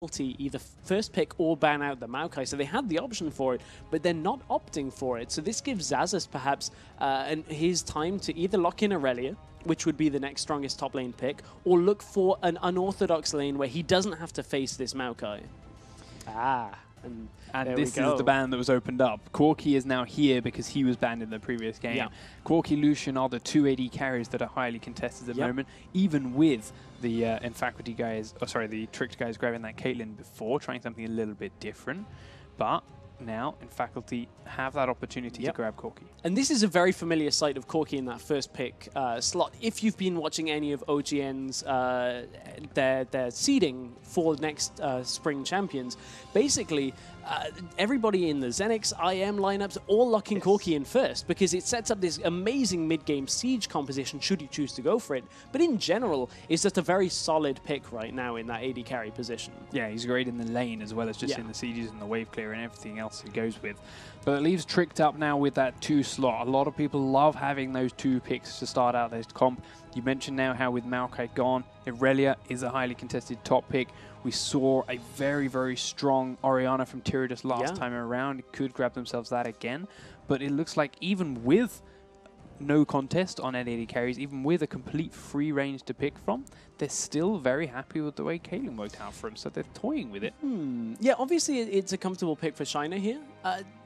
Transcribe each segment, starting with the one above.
either first pick or ban out the Maokai, so they had the option for it, but they're not opting for it. So this gives Xaxus perhaps his time to either lock in Irelia, which would be the next strongest top lane pick, or look for an unorthodox lane where he doesn't have to face this Maokai. And this is the ban that was opened up. Corki is now here because he was banned in the previous game. Yeah. Corki, Lucian are the two AD carries that are highly contested at the moment, even with the nfaculty guys, the tricked guys grabbing that Caitlyn before, trying something a little bit different. But now nfaculty have that opportunity to grab Corki. And this is a very familiar sight of Corki in that first pick slot. If you've been watching any of OGN's their seeding for next spring champions, basically everybody in the Xenix, IM lineups all locking Corki in first because it sets up this amazing mid-game siege composition should you choose to go for it. But in general, it's just a very solid pick right now in that AD carry position. Yeah, he's great in the lane as well as just in the sieges and the wave clear and everything else he goes with. But it leaves Tricked up now with that 2 slot. A lot of people love having those 2 picks to start out this comp. You mentioned now how with Malphite gone, Irelia is a highly contested top pick. We saw a very, very strong Orianna from Tiridus last time around. It could grab themselves that again. But it looks like even with no contest on AD carries, even with a complete free range to pick from, they're still very happy with the way Caitlyn worked out for them, so they're toying with it. Yeah, obviously it's a comfortable pick for China here.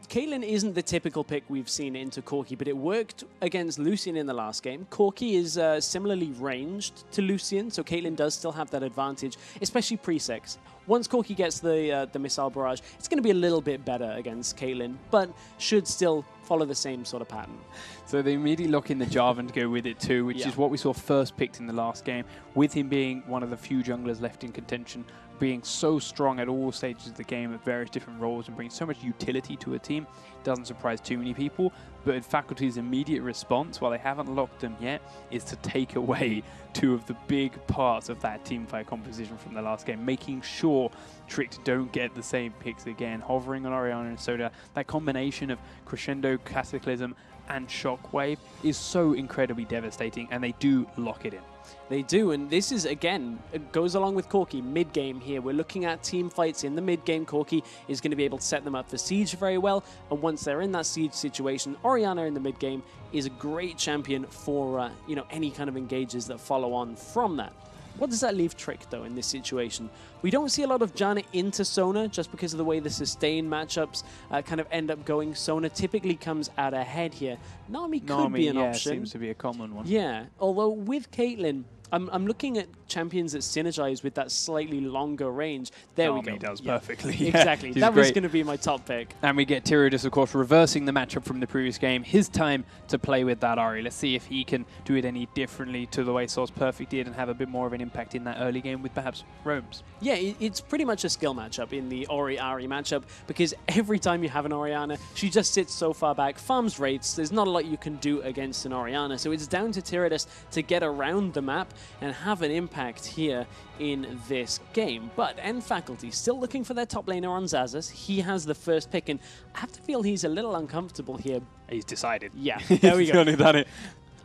Caitlyn isn't the typical pick we've seen into Corki, but it worked against Lucian in the last game. Corki is similarly ranged to Lucian, so Caitlyn does still have that advantage, especially pre-sex. Once Corki gets the missile barrage, it's going to be a little bit better against Caitlyn, but should still follow the same sort of pattern. So they immediately lock in the Jarvan to go with it too, which is what we saw first picked in the last game, with him being one of the few junglers left in contention, being so strong at all stages of the game at various different roles and bringing so much utility to a team. Doesn't surprise too many people, but nfaculty's immediate response, while they haven't locked them yet, is to take away 2 of the big parts of that teamfight composition from the last game, making sure Tricked don't get the same picks again, hovering on Orianna and Sona. That combination of Crescendo, Cataclysm, and Shockwave is so incredibly devastating, and they do lock it in. They do, and this is, again, it goes along with Corki, mid-game here. We're looking at team fights in the mid-game. Corki is going to be able to set them up for siege very well, and once they're in that siege situation, Orianna in the mid-game is a great champion for any kind of engages that follow on from that. What does that leave Trick, though, in this situation? We don't see a lot of Janna into Sona just because of the way the sustain matchups kind of end up going. Sona typically comes out ahead here. Nami could be an option. Seems to be a common one. Yeah, although with Caitlyn, I'm looking at champions that synergize with that slightly longer range. There we go. Nami does perfectly. Exactly. That was going to be my top pick. And we get Tiridus, of course, reversing the matchup from the previous game. His time to play with that Ahri. Let's see if he can do it any differently to the way SozPurefect did and have a bit more of an impact in that early game with perhaps roams. Yeah, it's pretty much a skill matchup in the Ahri matchup because every time you have an Orianna, she just sits so far back, farms rates. There's not a lot you can do against an Orianna. So it's down to Tiridus to get around the map and have an impact here in this game. But nfaculty still looking for their top laner on Xaxus. He has the first pick, and I have to feel he's a little uncomfortable here. He's decided. Yeah, there we go. He's done it.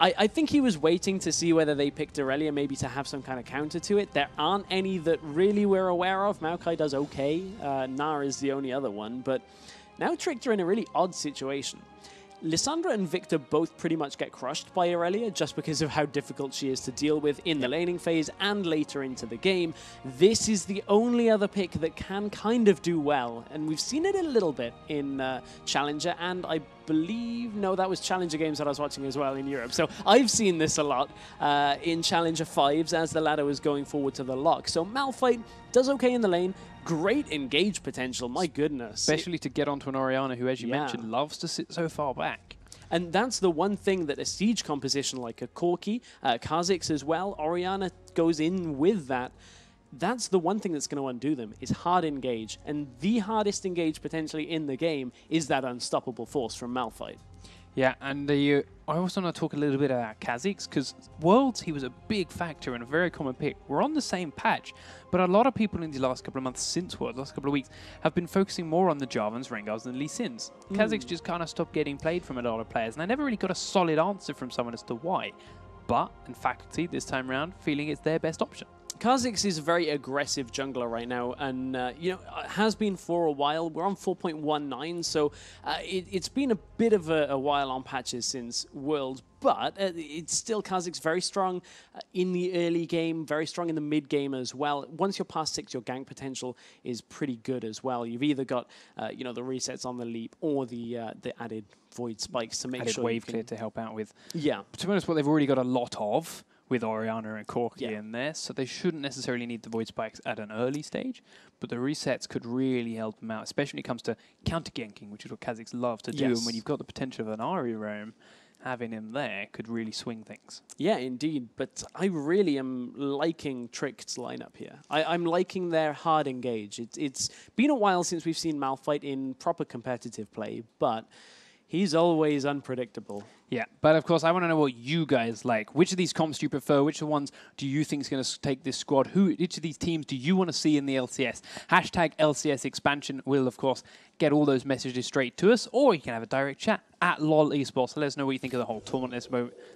I think he was waiting to see whether they picked Irelia, maybe to have some kind of counter to it. There aren't any that really we're aware of. Maokai does okay. Nar is the only other one, but now Tricked are in a really odd situation. Lissandra and Victor both pretty much get crushed by Irelia just because of how difficult she is to deal with in the laning phase and later into the game. This is the only other pick that can kind of do well, and we've seen it a little bit in Challenger, and I believe, no, that was Challenger games that I was watching as well in Europe. So I've seen this a lot in Challenger 5s as the ladder was going forward to the lock. So Malphite does okay in the lane. Great engage potential, my goodness. Especially to get onto an Orianna who, as you mentioned, loves to sit so far back. And that's the one thing that a siege composition like a Corki, Kha'Zix as well, Orianna goes in with that. That's the one thing that's going to undo them, is hard engage. And the hardest engage potentially in the game is that unstoppable force from Malphite. Yeah, and I also want to talk a little bit about Kha'Zix, because Worlds, he was a big factor and a very common pick. We're on the same patch, but a lot of people in the last couple of months since Worlds, last couple of weeks, have been focusing more on the Jarvans, Rengars, and Lee Sins. Kha'Zix just kind of stopped getting played from a lot of players, and I never really got a solid answer from someone as to why. But nfaculty, this time around, feeling it's their best option. Kha'Zix is a very aggressive jungler right now, and you know, has been for a while. We're on 4.19, so it's been a bit of a while on patches since Worlds, but it's still Kha'Zix very strong in the early game, very strong in the mid game as well. Once you're past 6, your gank potential is pretty good as well. You've either got you know, the resets on the leap or the added void spikes to make sure wave clear to help out with. Yeah. To be honest, what they've already got a lot of with Orianna and Corki in there, so they shouldn't necessarily need the void spikes at an early stage, but the resets could really help them out, especially when it comes to counter-ganking, which is what Kha'Zix love to do, and when you've got the potential of an Ahri roam, having him there could really swing things. Yeah, indeed, but I really am liking Tricked's lineup here. I'm liking their hard engage. It's been a while since we've seen Malphite in proper competitive play, but he's always unpredictable. Yeah, but of course, I want to know what you guys like. Which of these comps do you prefer? Which ones do you think is going to take this squad? Which of these teams do you want to see in the LCS? Hashtag LCS Expansion will, of course, get all those messages straight to us, or you can have a direct chat at LOL eSports. So let us know what you think of the whole tournament.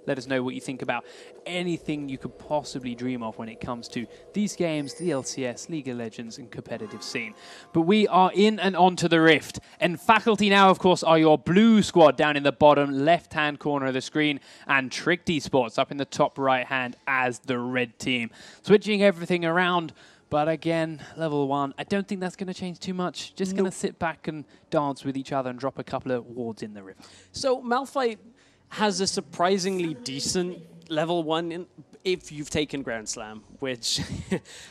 Let us know what you think about anything you could possibly dream of when it comes to these games, the LCS, League of Legends, and competitive scene. But we are in and onto the Rift. And Faculty now, of course, are your blue squad down in the bottom left-hand corner of the screen, and Tricked eSports up in the top right-hand as the red team. Switching everything around. But again, level 1, I don't think that's going to change too much. Just going to sit back and dance with each other and drop a couple of wards in the river. So Malphite has a surprisingly decent level 1 if you've taken Ground Slam, which,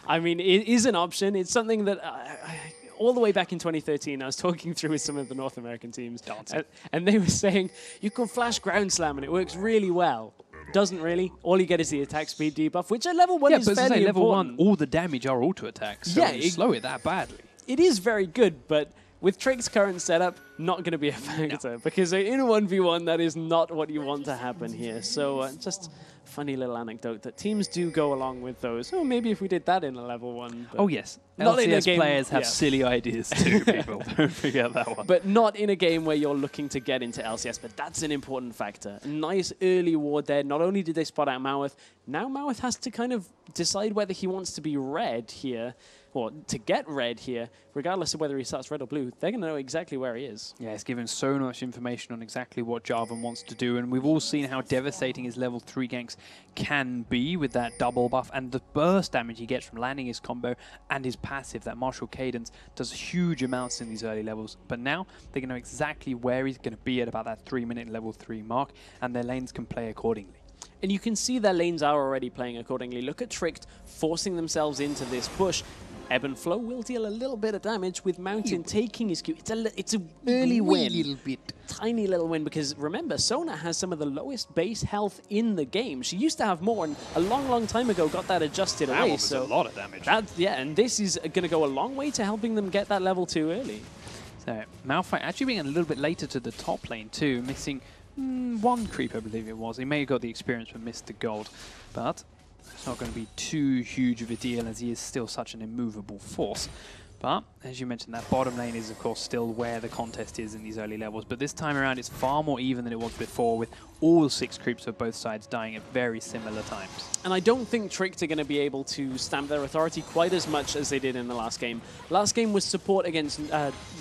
I mean, it is an option. It's something that all the way back in 2013, I was talking through with some of the North American teams, and they were saying, you can flash Ground Slam and it works really well. Doesn't really. All you get is the attack speed debuff, which at level 1 is fairly important. Level 1, all the damage are auto attacks, so you slow it that badly. It is very good, but with Trick's current setup, not going to be a factor, because in a 1v1, that is not what you want to happen here. So just funny little anecdote that teams do go along with those. Oh, maybe if we did that in a level 1. Oh, yes. Not LCS players have silly ideas too, people. Don't forget that one. But not in a game where you're looking to get into LCS, but that's an important factor. A nice early ward there. Not only did they spot out Mowarth, now Mowarth has to kind of decide whether he wants to be red here, or to get red here, regardless of whether he starts red or blue. They're going to know exactly where he is. Yeah, it's given so much information on exactly what Jarvan wants to do, and we've all seen how devastating his level 3 ganks can be with that double buff and the burst damage he gets from landing his combo and his passive. That martial cadence does huge amounts in these early levels, but now they're going to know exactly where he's going to be at about that 3-minute level 3 mark, and their lanes can play accordingly. And you can see their lanes are already playing accordingly. Look at Tricked forcing themselves into this push. Ebb and Flow will deal a little bit of damage with Mountain taking his Q. It's an early win. Little bit. Tiny little win, because remember, Sona has some of the lowest base health in the game. She used to have more, and a long, long time ago got that adjusted away. That was a lot of damage. And this is going to go a long way to helping them get that level 2 early. So Malphite actually being a little bit later to the top lane too, missing 1 creep, I believe it was. He may have got the experience but missed the gold, but it's not going to be too huge of a deal as he is still such an immovable force. But, as you mentioned, that bottom lane is, of course, still where the contest is in these early levels. But this time around, it's far more even than it was before, with all 6 creeps of both sides dying at very similar times. And I don't think Tricked are going to be able to stamp their authority quite as much as they did in the last game. Last game was support against,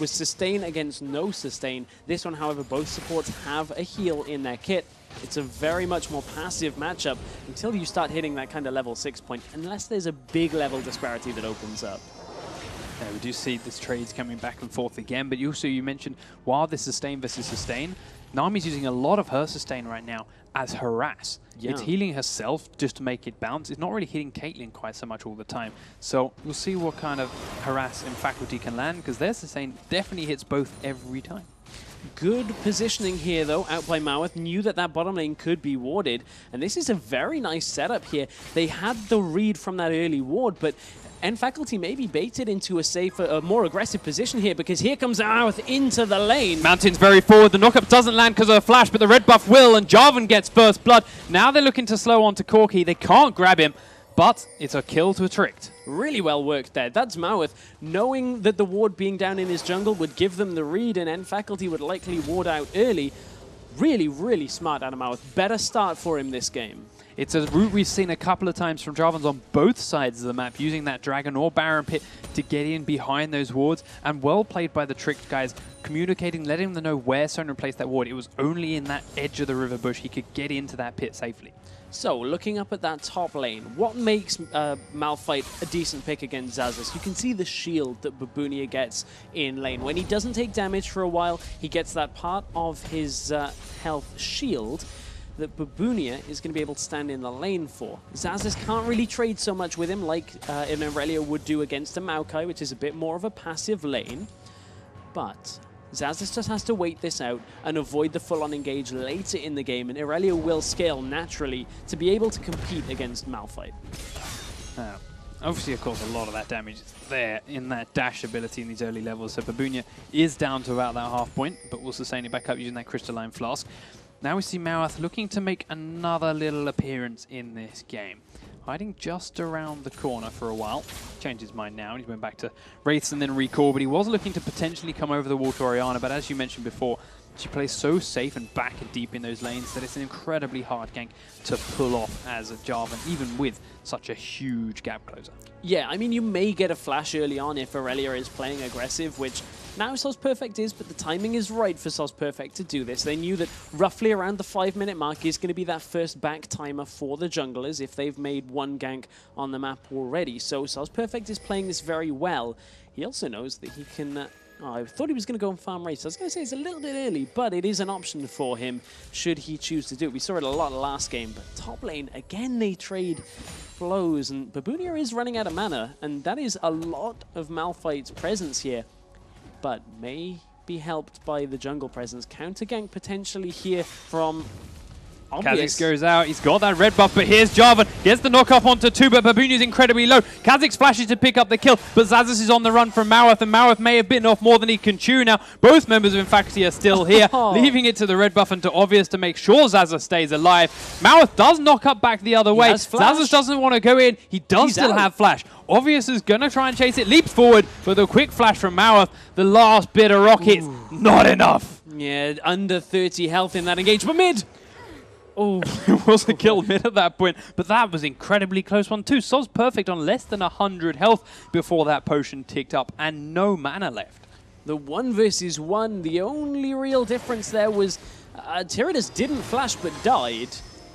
was sustain against no sustain. This one, however, both supports have a heal in their kit. It's a very much more passive matchup until you start hitting that kind of level 6 point, unless there's a big level disparity that opens up. Yeah, we do see this trades coming back and forth again, but you mentioned, while this sustain versus sustain, Nami's using a lot of her sustain right now as harass. Yeah. It's healing herself just to make it bounce. It's not really hitting Caitlyn quite so much all the time. So we'll see what kind of harass and faculty can land, because their sustain definitely hits both every time. Good positioning here, though, out by Mowarth. Knew that that bottom lane could be warded, and this is a very nice setup here. They had the read from that early ward, but nfaculty may be baited into a safer, a more aggressive position here, because here comes Mowarth into the lane. Mountain's very forward. The knockup doesn't land because of the flash, but the red buff will, and Jarvan gets first blood. Now they're looking to slow on to Corki. They can't grab him, but it's a kill to a Tricked. Really well worked there. That's Mowarth, knowing that the ward being down in his jungle would give them the read, and nfaculty would likely ward out early. Really, really smart out of Mowarth. Better start for him this game. It's a route we've seen a couple of times from Jarvans on both sides of the map, using that Dragon or Baron pit to get in behind those wards, and well played by the Tricked guys, communicating, letting them know where Sona placed that ward. It was only in that edge of the river bush he could get into that pit safely. So, looking up at that top lane, what makes Malphite a decent pick against Xaxus? You can see the shield that Babunia gets in lane. When he doesn't take damage for a while, he gets that part of his health shield that Babunia is going to be able to stand in the lane for. Xaxus can't really trade so much with him like an Irelia would do against a Maokai, which is a bit more of a passive lane. But Xaxus just has to wait this out and avoid the full-on engage later in the game, and Irelia will scale naturally to be able to compete against Malphite. Obviously, of course, a lot of that damage is there in that dash ability in these early levels, so Babunia is down to about that half point, but will sustain it back up using that crystalline flask. Now we see Mowarth looking to make another little appearance in this game, hiding just around the corner for a while. Changed his mind now, and he's went back to Wraiths and then recall, but he was looking to potentially come over the wall to Orianna, but as you mentioned before, she plays so safe and back and deep in those lanes that it's an incredibly hard gank to pull off as a Jarvan, even with such a huge gap closer. Yeah, I mean, you may get a flash early on if Irelia is playing aggressive, which now SozPurefect is, but the timing is right for SozPurefect to do this. They knew that roughly around the 5-minute mark is going to be that first back timer for the junglers if they've made one gank on the map already. So SozPurefect is playing this very well. He also knows that he can... I thought he was going to go and farm race. I was going to say it's a little bit early, but it is an option for him should he choose to do it. We saw it a lot last game, but top lane, again, they trade blows, and Babunia is running out of mana, and that is a lot of Malphite's presence here, but may be helped by the jungle presence. Counter gank potentially here from... Kha'Zix goes out, he's got that red buff, but here's Jarvan, gets the knock up onto 2, but Babunia's incredibly low. Kha'Zix flashes to pick up the kill, but Xaxus is on the run from Mowarth, and Mowarth may have bitten off more than he can chew now. Both members of nfaculty are still here, leaving it to the red buff and to Obvious to make sure Xaxus stays alive. Mowarth does knock up back the other way. Xaxus doesn't want to go in, he does still have flash. Obvious is going to try and chase it, leaps forward for the quick flash from Mowarth. The last bit of rockets, not enough. Yeah, under 30 health in that engage, but mid! Oh, it was a kill mid at that point, but that was incredibly close one too. SozPurefect on less than 100 health before that potion ticked up, and no mana left. The 1 versus 1, the only real difference there was Tiridus didn't flash but died.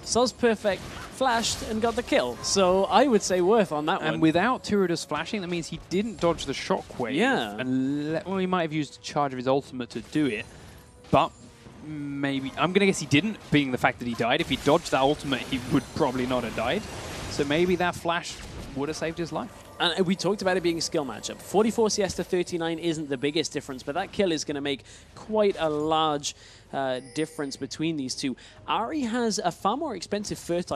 SozPurefect flashed and got the kill, so I would say worth on that one. And without Tiridus flashing, that means he didn't dodge the shockwave. Yeah. And well, he might have used a charge of his ultimate to do it, but maybe, I'm going to guess he didn't, being the fact that he died. If he dodged that ultimate, he would probably not have died. So maybe that flash would have saved his life. And we talked about it being a skill matchup. 44 CS to 39 isn't the biggest difference, but that kill is going to make quite a large difference between these two. Ahri has a far more expensive first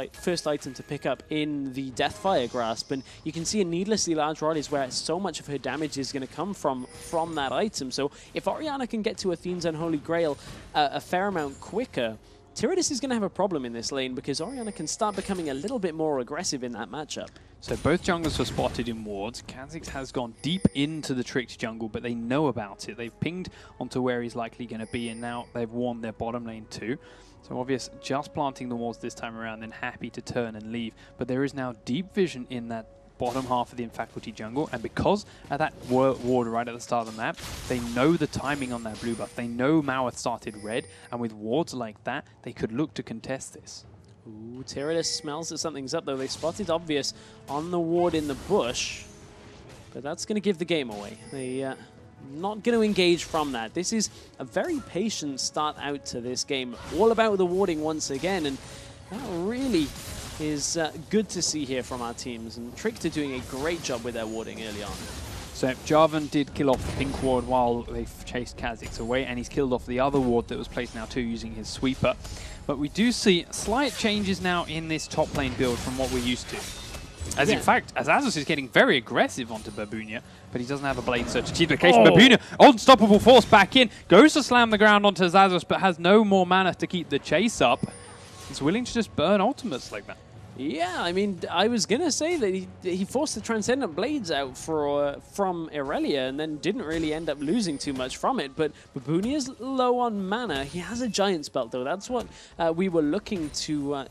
item to pick up in the Deathfire Grasp, and you can see a needlessly large rod is where so much of her damage is going to come from that item. So if Orianna can get to Athene's Unholy Grail a fair amount quicker, Tiridus is going to have a problem in this lane because Orianna can start becoming a little bit more aggressive in that matchup. So both junglers were spotted in wards. Kha'Zix has gone deep into the Tricked jungle, but they know about it. They've pinged onto where he's likely going to be, and now they've warned their bottom lane too. So Obvious just planting the wards this time around, then happy to turn and leave. But there is now deep vision in that bottom half of the nfaculty jungle, and because at that ward right at the start of the map, they know the timing on that blue buff. They know Mowarth started red, and with wards like that, they could look to contest this. Ooh, Tiridus smells that something's up though. They spotted Obvious on the ward in the bush, but that's going to give the game away. They not going to engage from that. This is a very patient start out to this game, all about the warding once again, and that really is good to see here from our teams, and Tricked are doing a great job with their warding early on. So Jarvan did kill off the pink ward while they chased Kha'Zix away, and he's killed off the other ward that was placed now too using his sweeper. But we do see slight changes now in this top lane build from what we're used to. As in fact, Xaxus is getting very aggressive onto Babunia, but he doesn't have a blade search. Achieve the case. Babunia, unstoppable force back in, goes to slam the ground onto Xaxus, but has no more mana to keep the chase up. He's willing to just burn ultimates like that. Yeah, I mean, I was going to say that he forced the Transcendent Blades out from Irelia and then didn't really end up losing too much from it, but Babunia's low on mana. He has a Giant's Belt, though. That's what we were looking to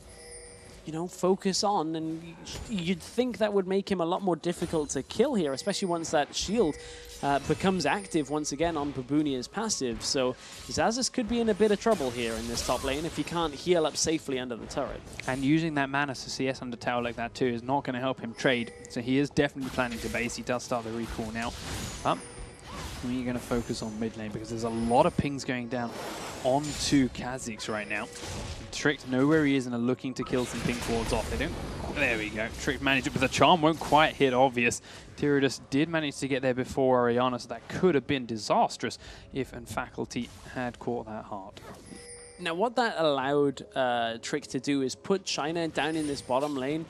you know, focus on, and you'd think that would make him a lot more difficult to kill here, especially once that shield becomes active once again on Babunia's passive. So Xaxus could be in a bit of trouble here in this top lane if he can't heal up safely under the turret. And using that mana to CS under tower like that too is not going to help him trade. So he is definitely planning to base. He does start the recall now. We're going to focus on mid lane because there's a lot of pings going down onto Kha'Zix right now. Tricked know where he is and are looking to kill some pink wards off. They don't. There we go. Tricked managed it, but the charm won't quite hit obvious. Tiridus did manage to get there before Orianna, so that could have been disastrous if nfaculty had caught that heart. Now, what that allowed Trick to do is put China down in this bottom lane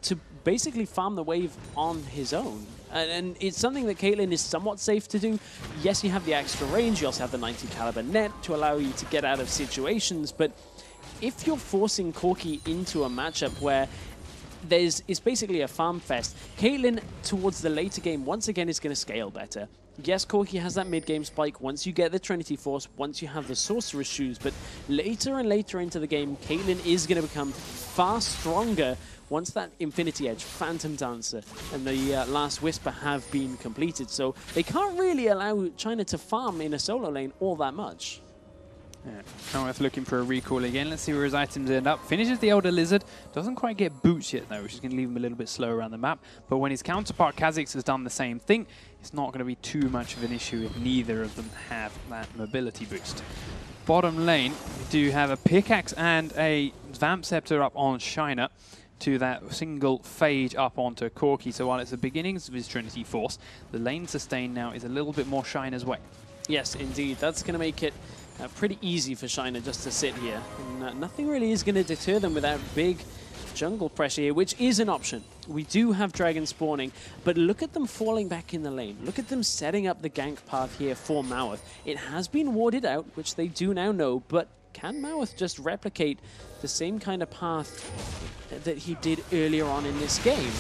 to basically farm the wave on his own. And it's something that Caitlyn is somewhat safe to do. Yes, you have the extra range, you also have the 90 caliber net to allow you to get out of situations, but if you're forcing Corki into a matchup where it's basically a farm fest, Caitlyn towards the later game once again is going to scale better. Yes, Corki has that mid-game spike once you get the Trinity Force, once you have the Sorcerer's Shoes, but later and later into the game, Caitlyn is going to become far stronger once that Infinity Edge, Phantom Dancer, and the Last Whisper have been completed. So they can't really allow China to farm in a solo lane all that much. Yeah. Mowarth looking for a recall again. Let's see where his items end up. Finishes the Elder Lizard. Doesn't quite get boots yet though, which is going to leave him a little bit slow around the map. But when his counterpart Kha'Zix has done the same thing, it's not going to be too much of an issue if neither of them have that mobility boost. Bottom lane, we do have a pickaxe and a Vamp Scepter up on Shiner to that single phage up onto Corki. So while it's the beginnings of his Trinity Force, the lane sustain now is a little bit more Shiner's way. Yes, indeed. That's going to make it pretty easy for Shiner just to sit here. And, nothing really is going to deter them without big jungle pressure here, which is an option. We do have dragons spawning, but look at them falling back in the lane. Look at them setting up the gank path here for Mowarth. It has been warded out, which they do now know, but can Mowarth just replicate the same kind of path that he did earlier on in this game?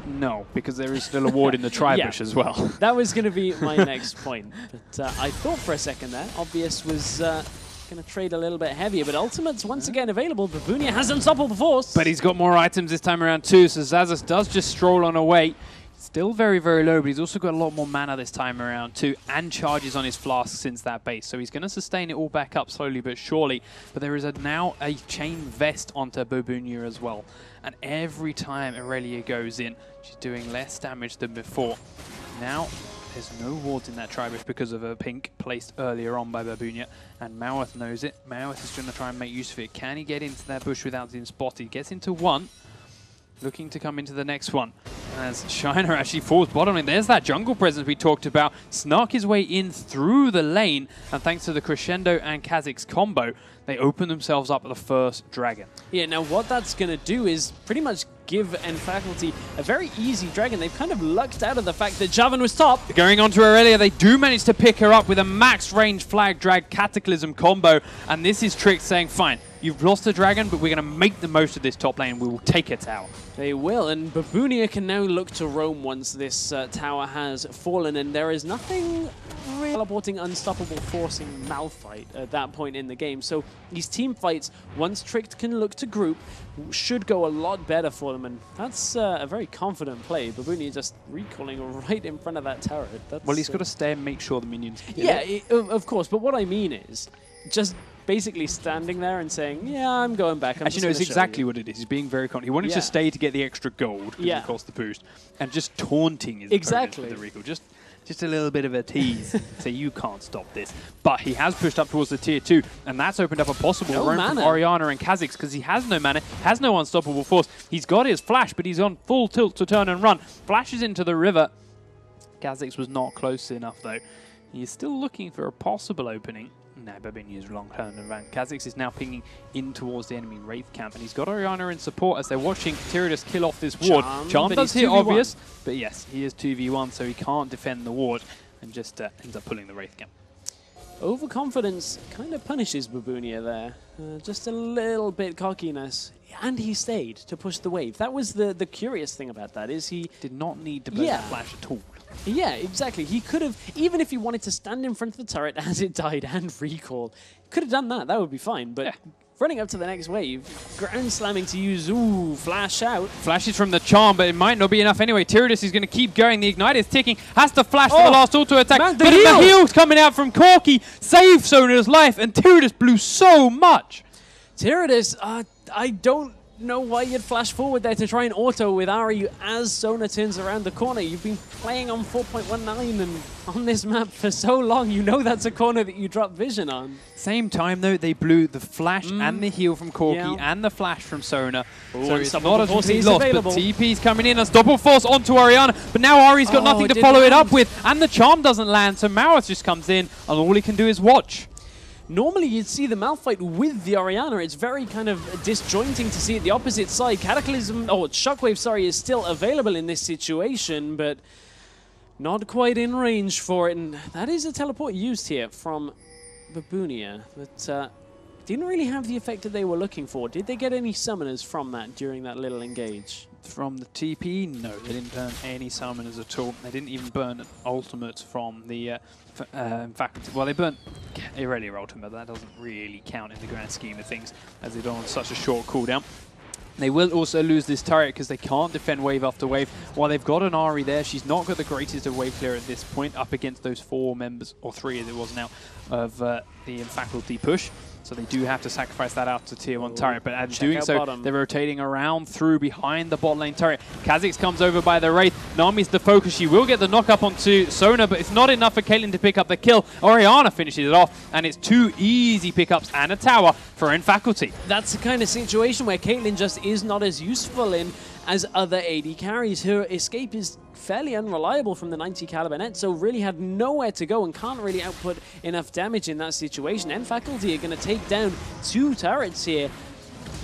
No, because there is still a ward in the tri-bush as well. That was going to be my next point. But I thought for a second there, Obvious was going to trade a little bit heavier, but Ultimate's once again available. Babunia has Unstoppable Force. But he's got more items this time around too, so Xaxus does just stroll on away. Still very, very low, but he's also got a lot more mana this time around too, and charges on his flask since that base. So he's going to sustain it all back up slowly but surely. But there is now a chain vest onto Babunia as well. And every time Irelia goes in, she's doing less damage than before. Now, there's no wards in that tri-bush because of a pink placed earlier on by Babunia, and Mowarth knows it. Mowarth is going to try and make use of it. Can he get into that bush without being spotted? He gets into one, looking to come into the next one. As Shiner actually falls bottom lane. There's that jungle presence we talked about. Snuck his way in through the lane, and thanks to the Crescendo and Kha'Zix combo, they open themselves up at the first dragon. Yeah, now what that's going to do is pretty much give nfaculty a very easy dragon. They've kind of lucked out of the fact that Jarvan was top. Going on to Irelia, they do manage to pick her up with a max range flag drag Cataclysm combo, and this is Trick saying, fine, you've lost the dragon, but we're going to make the most of this top lane. We will take a tower. They will, and Babunia can now look to roam once this tower has fallen, and there is nothing really teleporting Unstoppable Forcing Malphite at that point in the game. So these team fights, once Tricked can look to group, should go a lot better for them, and that's a very confident play. Babunia just recalling right in front of that turret. That's, well, he's got to stay and make sure the minions kill it. Of course, but what I mean is just basically standing there and saying, yeah, I'm going back. Actually, no, it's exactly what it is. He's being very confident. He wanted to stay to get the extra gold, because of course the boost, and just taunting his opponent with the recall. Just a little bit of a tease. Say, you can't stop this. But he has pushed up towards the tier 2, and that's opened up a possible roam from Orianna and Kha'Zix, because he has no mana, has no Unstoppable Force. He's got his flash, but he's on full tilt to turn and run. Flashes into the river. Kha'Zix was not close enough, though. He is still looking for a possible opening. No, Babunia's long turned around. Kha'Zix is now pinging in towards the enemy Wraith camp, and he's got Orianna in support as they're watching Tiridus kill off this ward. Charm does hit obvious, but yes, he is 2v1, so he can't defend the ward, and just ends up pulling the Wraith camp. Overconfidence kind of punishes Babunia there. Just a little bit cockiness. And he stayed to push the wave. That was the curious thing about that, is he did not need to burn the flash at all. Yeah, exactly. He could have, even if he wanted to stand in front of the turret as it died and recall, could have done that. That would be fine. But running up to the next wave. Ground slamming to use, ooh, flash out. Flashes from the charm, but it might not be enough anyway. Tiridus is going to keep going. The Ignite is ticking. Has to flash for the last auto attack. Man, but the heal's coming out from Corki. Save Sona's life, and Tiridus blew so much. Tiridus, I don't know why you'd flash forward there to try and auto with Ahri as Sona turns around the corner. You've been playing on 4.19 and on this map for so long, you know that's a corner that you drop vision on. Same time though, they blew the flash and the heal from Corki and the flash from Sona. Ooh, so it's not a complete loss, available. but TP's coming in. Unstoppable Force onto Orianna, but now Ahri's got nothing to follow it up with, and the charm doesn't land, so Mowarth just comes in, and all he can do is watch. Normally you'd see the Malphite with the Orianna. It's very kind of disjointing to see it the opposite side. Cataclysm, Shockwave, sorry, is still available in this situation, but not quite in range for it. And that is a teleport used here from Babunia, but didn't really have the effect that they were looking for. Did they get any summoners from that during that little engage? From the TP, no, they didn't burn any summoners at all. They didn't even burn ultimates from the faculty. Well, they burnt Irelia ultimate, but that doesn't really count in the grand scheme of things, as they're on such a short cooldown. They will also lose this turret because they can't defend wave after wave. While they've got an Ahri there, she's not got the greatest of wave clear at this point up against those 4 members, or 3 as it was now, of the faculty push. So they do have to sacrifice that out to tier 1 turret, but as doing so, they're rotating around through behind the bot lane turret. Kha'Zix comes over by the Wraith. Nami's the focus. She will get the knock up onto Sona, but it's not enough for Caitlyn to pick up the kill. Orianna finishes it off, and it's 2 easy pickups and a tower for nfaculty. That's the kind of situation where Caitlyn just is not as useful in as other AD carries. Her escape is fairly unreliable from the 90 caliber net, so really had nowhere to go and can't really output enough damage in that situation. nfaculty are going to take down 2 turrets here,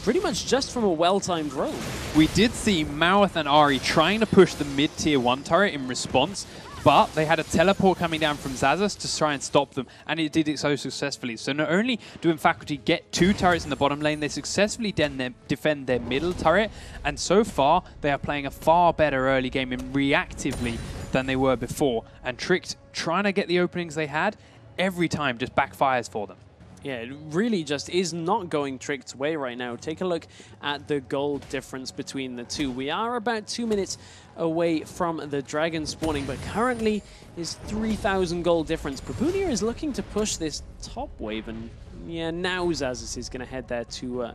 pretty much just from a well-timed roam. We did see Mowarth and Ahri trying to push the mid-tier 1 turret in response, but they had a teleport coming down from Xaxus to try and stop them, and it did it so successfully. So not only do nfaculty get 2 turrets in the bottom lane, they successfully defend their middle turret, and so far they are playing a far better early game and reactively than they were before. And Tricked, trying to get the openings they had, every time just backfires for them. Yeah, it really just is not going Tricked's way right now. Take a look at the gold difference between the two. We are about 2 minutes away from the dragon spawning, but currently is 3,000 gold difference. Babunia is looking to push this top wave, and yeah, now Xaxus is going to head there to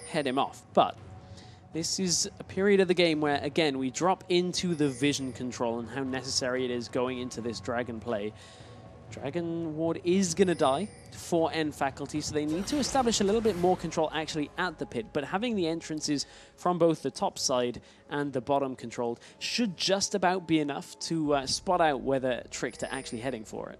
head him off. But this is a period of the game where, again, we drop into the vision control and how necessary it is going into this dragon play. Dragon Ward is going to die for nfaculty, so they need to establish a little bit more control actually at the pit, but having the entrances from both the top side and the bottom controlled should just about be enough to spot out whether Tricked are actually heading for it.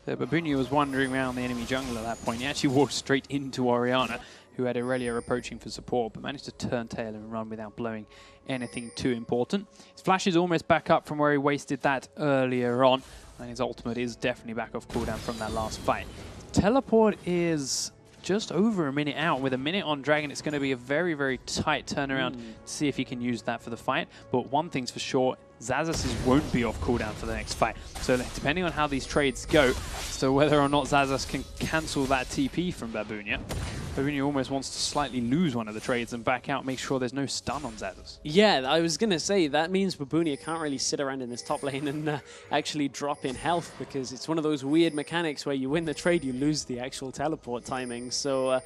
So Babunia was wandering around the enemy jungle at that point. He actually walked straight into Orianna, who had Irelia approaching for support, but managed to turn tail and run without blowing anything too important. His flash is almost back up from where he wasted that earlier on, and his ultimate is definitely back off cooldown from that last fight. Teleport is just over a minute out. With a minute on Dragon, it's going to be a very, very tight turnaround to see if he can use that for the fight. But one thing's for sure, Xaxus won't be off cooldown for the next fight. So depending on how these trades go, so whether or not Xaxus can cancel that TP from Babunia, Babunia almost wants to slightly lose one of the trades and back out, make sure there's no stun on Xaxus. Yeah, I was going to say, that means Babunia can't really sit around in this top lane and actually drop in health, because it's one of those weird mechanics where you win the trade, you lose the actual teleport timing. So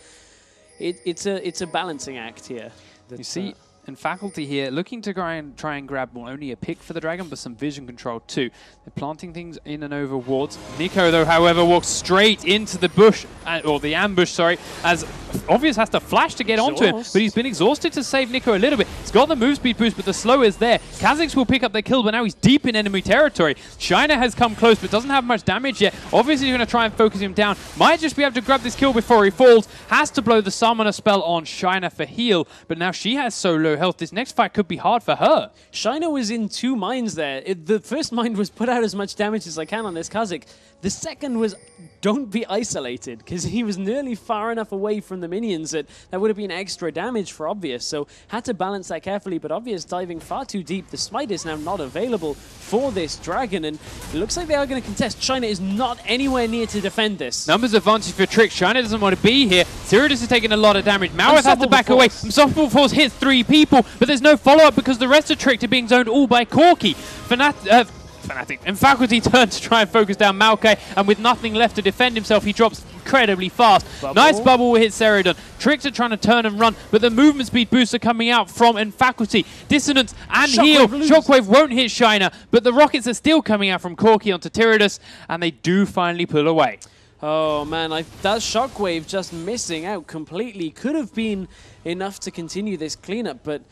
it's a balancing act here. You see, nfaculty here looking to try and grab not only a pick for the dragon, but some vision control too. They're planting things in and over wards. Nico, though, however, walks straight into the bush, or the ambush, sorry, as Obvious has to flash to get onto him, but he's been exhausted to save Nico a little bit. He's got the move speed boost, but the slow is there. Kha'Zix will pick up the kill, but now he's deep in enemy territory. Shiner has come close, but doesn't have much damage yet. Obviously, he's going to try and focus him down. Might just be able to grab this kill before he falls. Has to blow the summoner spell on Shiner for heal, but now she has so low health. This next fight could be hard for her. Shiner was in two minds there. The first mind was put out as much damage as I can on this Kha'Zix. The second was don't be isolated, because he was nearly far enough away from from the minions, that would have been extra damage for Obvious. So had to balance that carefully, but Obvious diving far too deep. The smite is now not available for this dragon, and it looks like they are going to contest. China is not anywhere near to defend this. Numbers advantage for Trick. China doesn't want to be here. Tiridus is taking a lot of damage. Mowarth has to back away. Unstoppable Force hits 3 people, but there's no follow-up because the rest of Trick are being zoned all by Corki. Fnatic and Faculty turn to try and focus down Maokai, and with nothing left to defend himself, he drops incredibly fast. Nice bubble will hit Sedrion. Tricks are trying to turn and run, but the movement speed boosts are coming out from Faculty. Dissonance and heal. Shockwave won't hit China, but the rockets are still coming out from Corki onto Tiridus, and they do finally pull away. Oh man, that Shockwave just missing out completely. Could have been enough to continue this cleanup, but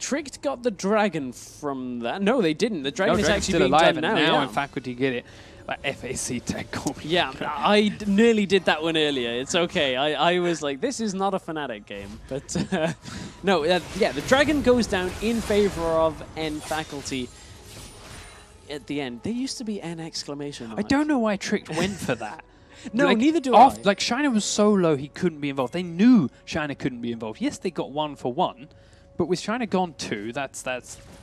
Tricked got the dragon from that. No, they didn't. The dragon is actually being alive done now. Now in Faculty get it. Like FAC tech copy. Yeah, I nearly did that one earlier. It's okay. I was like, this is not a Fnatic game. But no, yeah, the dragon goes down in favor of nfaculty. At the end, there used to be N exclamation mark. I don't know why Tricked went for that. No, like, neither do I. Like, China was so low he couldn't be involved. They knew China couldn't be involved. Yes, they got 1 for 1, but with China gone 2, that's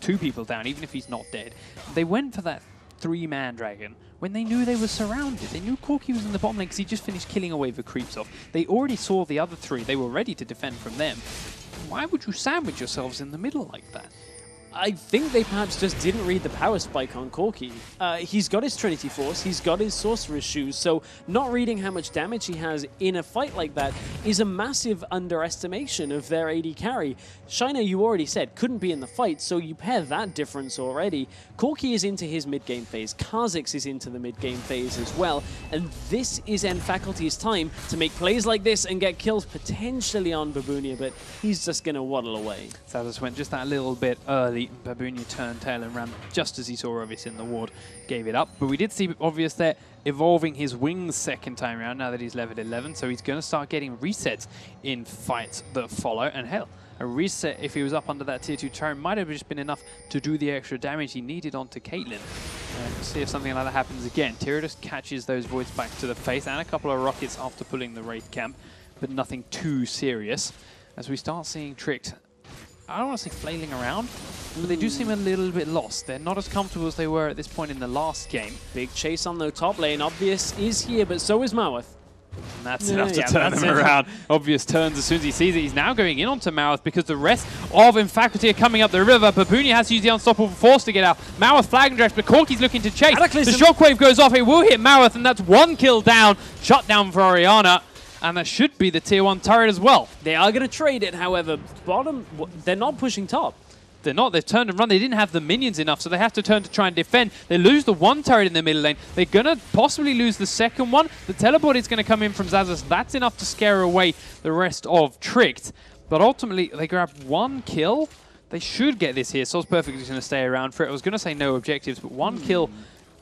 2 people down, even if he's not dead. They went for that 3-man dragon when they knew they were surrounded. They knew Corki was in the bottom lane because he just finished killing away the creeps off. They already saw the other 3. They were ready to defend from them. Why would you sandwich yourselves in the middle like that? I think they perhaps just didn't read the power spike on Corki. He's got his Trinity Force, he's got his Sorcerer's Shoes, so not reading how much damage he has in a fight like that is a massive underestimation of their AD carry. China, you already said, couldn't be in the fight, so you pair that difference already. Corki is into his mid-game phase, Kha'Zix is into the mid-game phase as well, and this is nfaculty's time to make plays like this and get kills potentially on Babunia, but he's just going to waddle away. Xaxus went just that little bit early. Babunia turned tail and ran just as he saw Obvious in the ward, gave it up. But we did see Obvious there evolving his wings second time around now that he's leveled 11, so he's going to start getting resets in fights that follow. And hell, a reset if he was up under that tier 2 turret might have just been enough to do the extra damage he needed onto Caitlyn. See if something like that happens again. Tiridus catches those voids back to the face and a couple of rockets after pulling the Wraith camp, but nothing too serious. As we start seeing Tricked, I don't want to say flailing around, but they do seem a little bit lost. They're not as comfortable as they were at this point in the last game. Big chase on the top lane. Obvious is here, but so is Mowarth. And that's enough to turn them around. Obvious turns as soon as he sees it. He's now going in onto Mowarth because the rest of nfaculty are coming up the river. Babunia has to use the Unstoppable Force to get out. Mowarth flag and drags, but Corki's looking to chase. The Shockwave goes off. It will hit Mowarth, and that's 1 kill down. Shut down for Orianna. And that should be the tier 1 turret as well. They are going to trade it, however. Bottom, they're not pushing top. They're not. They've turned and run. They didn't have the minions enough, so they have to turn to try and defend. They lose the 1 turret in the middle lane. They're going to possibly lose the second one. The teleport is going to come in from Xaxus. That's enough to scare away the rest of Tricked. But ultimately, they grab 1 kill. They should get this here. SozPurefect is going to stay around for it. I was going to say no objectives, but 1 kill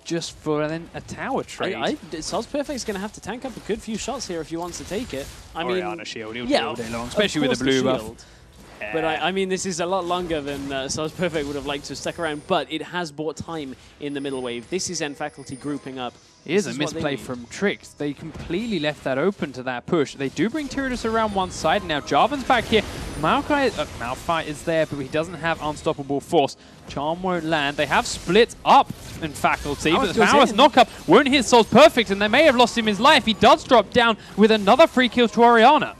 just for then a tower trade. SozPurefect's going to have to tank up a good few shots here if he wants to take it. I mean, Orianna shield, he'll do all day long, especially with the blue buff. But I mean, this is a lot longer than SozPurefect would have liked to stick around, but it has bought time in the middle wave. This is nfaculty grouping up. It is a misplay from Tricked. They completely left that open to that push. They do bring Tiridus around one side. Now Jarvan's back here. Malphite is there, but he doesn't have Unstoppable Force. Charm won't land. They have split up nfaculty, but the Mowarth knock-up won't hit SozPurefect, and they may have lost him his life. He does drop down with another free kill to Orianna.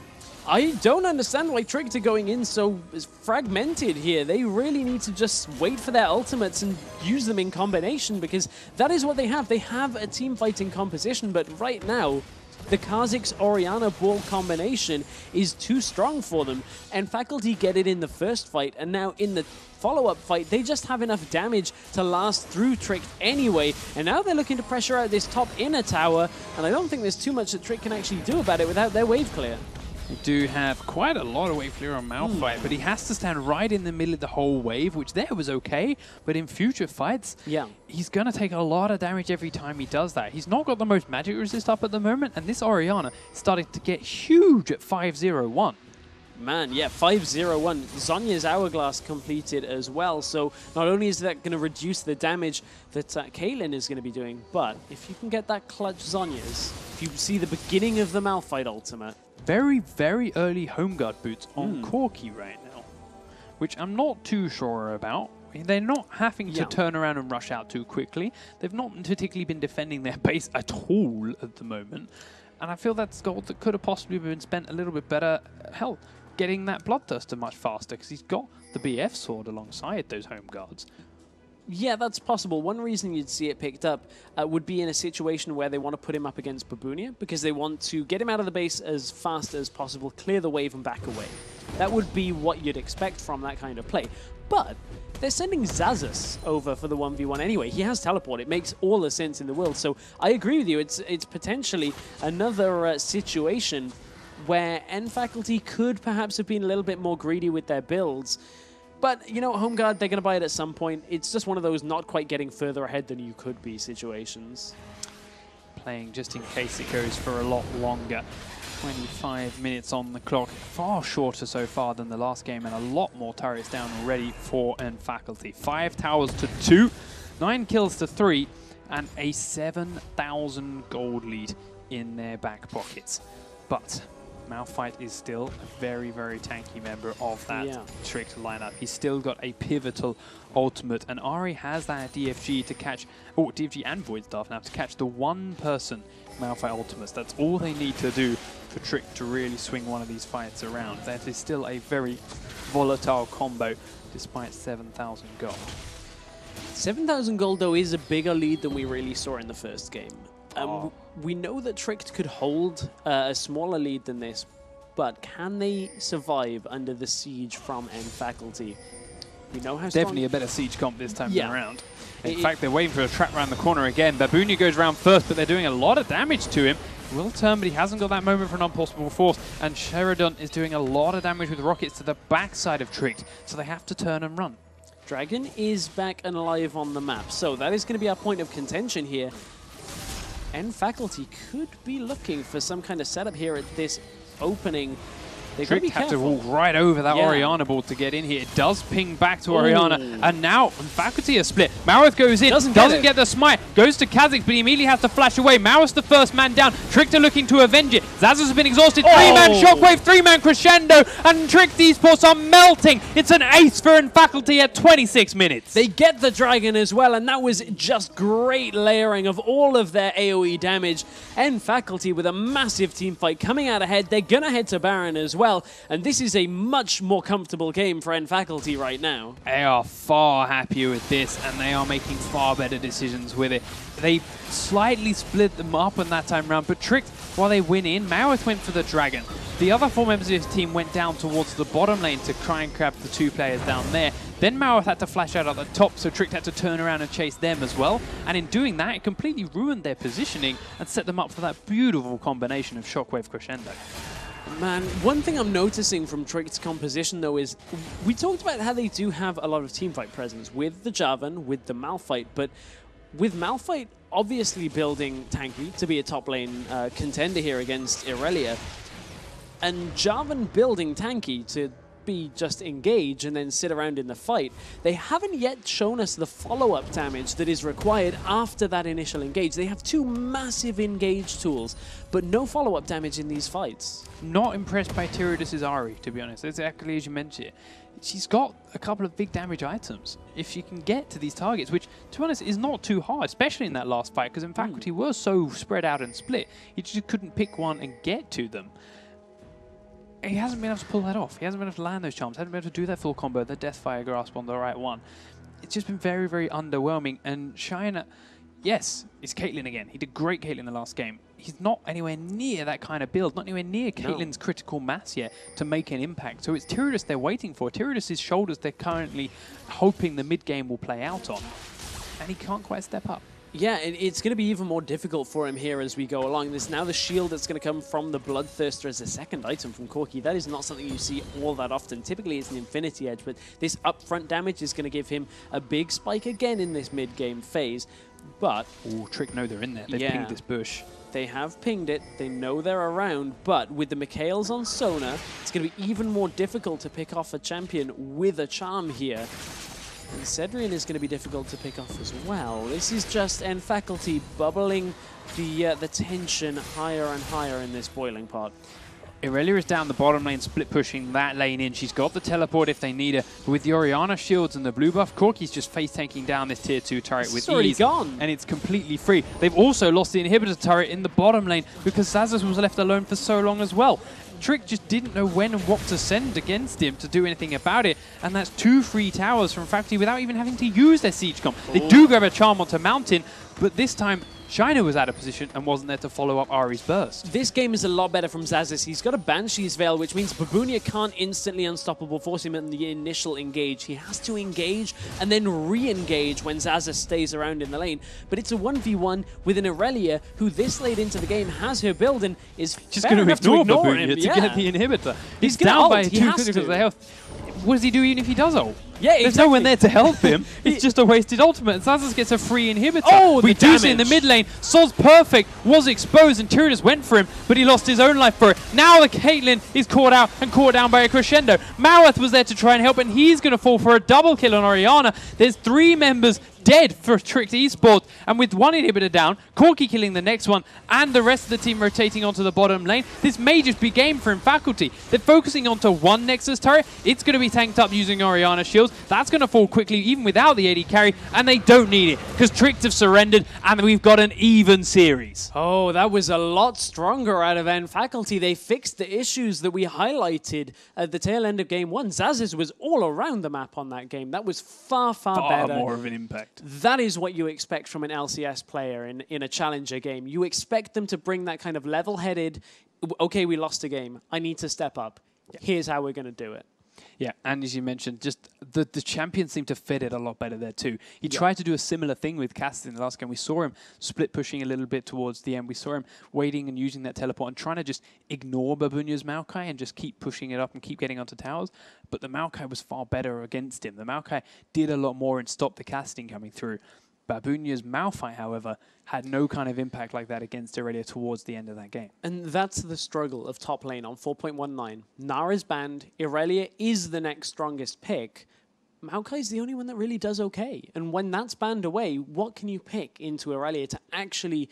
I don't understand why Tricked are going in so fragmented here. They really need to just wait for their ultimates and use them in combination, because that is what they have. They have a team fighting composition, but right now, the Kha'Zix Orianna ball combination is too strong for them. nfaculty get it in the first fight, and now in the follow-up fight, they just have enough damage to last through Tricked anyway. And now they're looking to pressure out this top inner tower, and I don't think there's too much that Tricked can actually do about it without their wave clear. They do have quite a lot of wave clear on Malphite, but he has to stand right in the middle of the whole wave, which there was okay, but in future fights, he's going to take a lot of damage every time he does that. He's not got the most magic resist up at the moment, and this Orianna is starting to get huge at 5-0-1. Man, yeah, 5-0-1. Zhonya's Hourglass completed as well, so not only is that going to reduce the damage that Caitlyn is going to be doing, but if you can get that clutch Zhonya's, if you see the beginning of the Malphite ultimate, very, very early home guard boots on Corki right now, which I'm not too sure about. They're not having to turn around and rush out too quickly. They've not particularly been defending their base at all at the moment. And I feel that's gold that could have possibly been spent a little bit better. Hell, getting that Bloodthirster much faster, because he's got the BF sword alongside those home guards. Yeah, that's possible. One reason you'd see it picked up would be in a situation where they want to put him up against Babunia, because they want to get him out of the base as fast as possible, clear the wave and back away. That would be what you'd expect from that kind of play. But they're sending Xaxus over for the 1v1 anyway. He has teleport. It makes all the sense in the world. So I agree with you. It's potentially another situation where nfaculty could perhaps have been a little bit more greedy with their builds. But, you know, home guard, they're going to buy it at some point. It's just one of those not quite getting further ahead than you could be situations. Playing just in case it goes for a lot longer. 25 minutes on the clock. Far shorter so far than the last game, and a lot more turrets down already for nfaculty. 5 towers to 2, 9 kills to 3, and a 7,000 gold lead in their back pockets. But Malphite is still a very, very tanky member of that Tricked lineup. He's still got a pivotal ultimate, and Ahri has that DFG to catch, DFG and Void Staff now, to catch the one person Malphite ultimates. That's all they need to do for Trick to really swing one of these fights around. That is still a very volatile combo, despite 7,000 gold. 7,000 gold, though, is a bigger lead than we really saw in the first game. We know that Tricked could hold a smaller lead than this, but can they survive under the siege from nfaculty? We know how definitely a better siege comp this time around. In fact, they're waiting for a trap around the corner again. Babunia goes round first, but they're doing a lot of damage to him. Will turn, but he hasn't got that moment for an unpossible force. And Sedrion is doing a lot of damage with rockets to the backside of Tricked, so they have to turn and run. Dragon is back and alive on the map, so that is going to be our point of contention here. nfaculty could be looking for some kind of setup here at this opening. They've got to be careful. Have to walk right over that Orianna board to get in here. It does ping back to Orianna, and now nfaculty are split. Mowarth goes in, doesn't get the smite, goes to Kha'Zix, but he immediately has to flash away. Mowarth's the first man down. Tricked are looking to avenge it. Xaxus has been exhausted. 3-man shockwave, 3-man crescendo, and Tricked eSports are melting. It's an ace for nfaculty at 26 minutes. They get the dragon as well, and that was just great layering of all of their AoE damage. nfaculty with a massive team fight coming out ahead. They're going to head to Baron as well. And this is a much more comfortable game for nfaculty right now. They are far happier with this, and they are making far better decisions with it. They slightly split them up in that time round, but Tricked, while they win in, Mowarth went for the dragon. The other 4 members of his team went down towards the bottom lane to try and grab the 2 players down there. Then Mowarth had to flash out at the top, so Tricked had to turn around and chase them as well. And in doing that, it completely ruined their positioning and set them up for that beautiful combination of shockwave crescendo. Man, one thing I'm noticing from Tricked's composition, though, is we talked about how they do have a lot of teamfight presence with the Jarvan, with the Malphite, but with Malphite obviously building tanky to be a top lane contender here against Irelia, and Jarvan building tanky to be just engage and then sit around in the fight, they haven't yet shown us the follow-up damage that is required after that initial engage. They have 2 massive engage tools, but no follow-up damage in these fights. Not impressed by Tiridus' Ahri, to be honest. Exactly as you mentioned. She's got a couple of big damage items. If she can get to these targets, which, to be honest, is not too hard, especially in that last fight, because nfaculty were so spread out and split, you just couldn't pick one and get to them. He hasn't been able to pull that off. He hasn't been able to land those charms. Hasn't been able to do that full combo, the Deathfire grasp on the right one. It's just been very, very underwhelming. And China, yes, it's Caitlyn again. He did great Caitlyn in the last game. He's not anywhere near that kind of build, not anywhere near Caitlyn's critical mass yet to make an impact. So it's Tiridus they're waiting for. Tiridus' shoulders they're currently hoping the mid game will play out on. And he can't quite step up. Yeah, it's going to be even more difficult for him here as we go along. There's now the shield that's going to come from the Bloodthirster as a second item from Corki. That is not something you see all that often. Typically, it's an Infinity Edge, but this upfront damage is going to give him a big spike again in this mid-game phase. But... Ooh, Trick know they're in there. They've pinged this bush. They have pinged it. They know they're around, but with the Mikhails on Sona, it's going to be even more difficult to pick off a champion with a charm here. And Sedrion is going to be difficult to pick off as well. This is just nfaculty bubbling the tension higher and higher in this boiling pot. Irelia is down the bottom lane, split pushing that lane in. She's got the teleport if they need her. But with the Orianna shields and the blue buff, Corki's just face tanking down this tier 2 turret with ease. Gone. And it's completely free. They've also lost the inhibitor turret in the bottom lane because Xaxus was left alone for so long as well. Trick just didn't know when and what to send against him to do anything about it. And that's 2 free towers from Faculty without even having to use their siege comp. They do grab a charm onto Mountain, but this time China was out of position and wasn't there to follow up Ahri's burst. This game is a lot better from Xaxus. He's got a Banshee's Veil, which means Babunia can't instantly unstoppable force him in the initial engage. He has to engage and then re-engage when Xaxus stays around in the lane. But it's a 1v1 with an Irelia who this late into the game has her build and is just going to ignore Babunia him. to get the inhibitor. He's down by 2 critical of the health. What does he do even if he does ult? Yeah, There's no one there to help him. It's just a wasted ultimate. And Xaxus gets a free inhibitor. Oh, we do see in the mid lane. SozPurefect was exposed and Tiridus went for him, but he lost his own life for it. Now the Caitlyn is caught out and caught down by a crescendo. Mowarth was there to try and help, and he's going to fall for a double kill on Orianna. There's 3 members dead for Tricked eSport, and with 1 inhibitor down, Corki killing the next one, and the rest of the team rotating onto the bottom lane, this may just be game for nfaculty. They're focusing onto 1 Nexus turret. It's going to be tanked up using Orianna shields. That's going to fall quickly, even without the AD carry, and they don't need it, because Tricked have surrendered, and we've got an even series. Oh, that was a lot stronger out of nfaculty. They fixed the issues that we highlighted at the tail end of game 1. Xaxus was all around the map on that game. That was far better. More of an impact. That is what you expect from an LCS player in a challenger game. You expect them to bring that kind of level-headed, okay, we lost a game, I need to step up. Yeah. Here's how we're going to do it. Yeah, and as you mentioned, just the champions seem to fit it a lot better there too. He tried to do a similar thing with Kha'Zix in the last game. We saw him split pushing a little bit towards the end. We saw him waiting and using that teleport and trying to just ignore Babunia's Maokai and just keep pushing it up and keep getting onto towers. But the Maokai was far better against him. The Maokai did a lot more and stopped the casting coming through. Babunia's Malphite, however, had no kind of impact like that against Irelia towards the end of that game. And that's the struggle of top lane on 4.19. Nara's banned, Irelia is the next strongest pick. Maokai's the only one that really does okay. And when that's banned away, what can you pick into Irelia to actually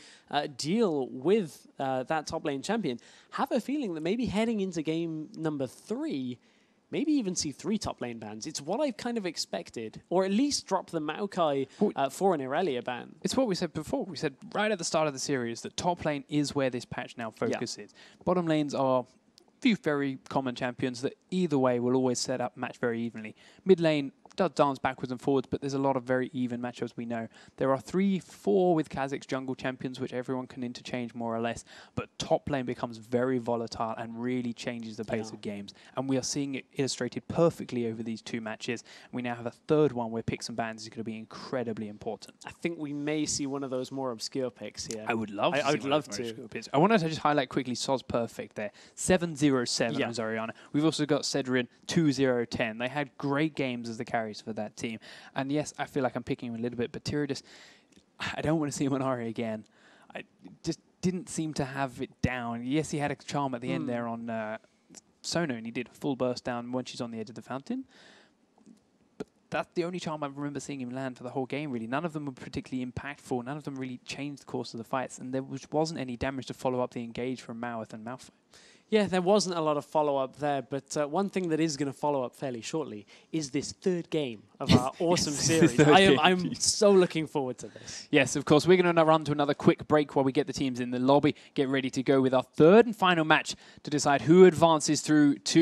deal with that top lane champion? Have a feeling that maybe heading into game number 3, maybe even see 3 top lane bans. It's what I've kind of expected. Or at least drop the Maokai for an Irelia ban. It's what we said before. We said right at the start of the series that top lane is where this patch now focuses. Yeah. Bottom lanes are few very common champions that either way will always set up match very evenly. Mid lane does dance backwards and forwards, but there's a lot of very even matchups we know. There are 3-4 with Kha'Zix jungle champions, which everyone can interchange more or less, but top lane becomes very volatile and really changes the pace of games. And we are seeing it illustrated perfectly over these 2 matches. We now have a 3rd one where picks and bans is going to be incredibly important. I think we may see one of those more obscure picks here. I would love to. I would love to. I wanted to just highlight quickly SozPurefect there. 7-0-7 as Orianna. We've also got Sedrion 2-0-10. They had great games as the carries for that team. And yes, I feel like I'm picking him a little bit, but Tiridus, I don't want to see him on Ahri again. I just didn't seem to have it down. Yes, he had a charm at the end there on Sona, and he did a full burst down when she's on the edge of the fountain. But that's the only charm I remember seeing him land for the whole game, really. None of them were particularly impactful. None of them really changed the course of the fights, and there wasn't any damage to follow up the engage from Mowarth and Malphite. Yeah, there wasn't a lot of follow-up there, but one thing that is going to follow up fairly shortly is this 3rd game of our awesome series. I'm so looking forward to this. Yes, of course. We're going to run to another quick break while we get the teams in the lobby, get ready to go with our 3rd and final match to decide who advances through to